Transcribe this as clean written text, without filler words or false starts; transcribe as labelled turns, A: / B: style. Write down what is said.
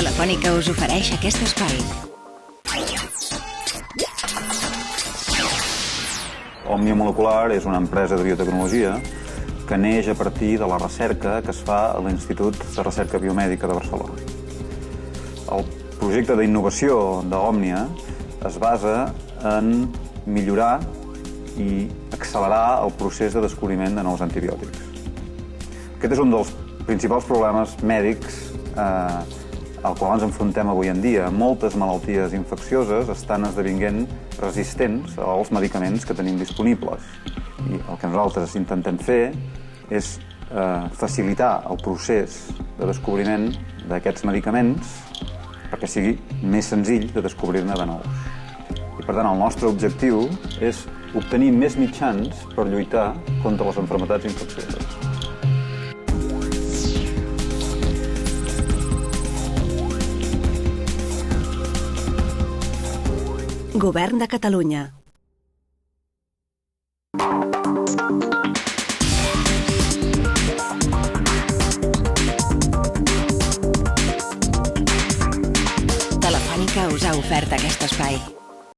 A: Telefònica us ofereix aquest espai.
B: Òmnia Molecular és una empresa de biotecnologia que neix a partir de la recerca que es fa a l'Institut de Recerca Biomèdica de Barcelona. El projecte d'innovació d'Òmnia es basa en millorar i accelerar el procés de descobriment de nous antibiòtics. Aquest és un dels principals problemes mèdics al qual ens enfrontem avui en dia. Moltes malalties infeccioses estan esdevinguent resistents als medicaments que tenim disponibles. I el que nosaltres intentem fer és facilitar el procés de descobriment d'aquests medicaments perquè sigui més senzill de descobrir-ne de nous. I per tant, el nostre objectiu és obtenir més mitjans per lluitar contra les malalties infeccioses.
A: Govern de Catalunya. Telefònica us ha ofert aquest espai.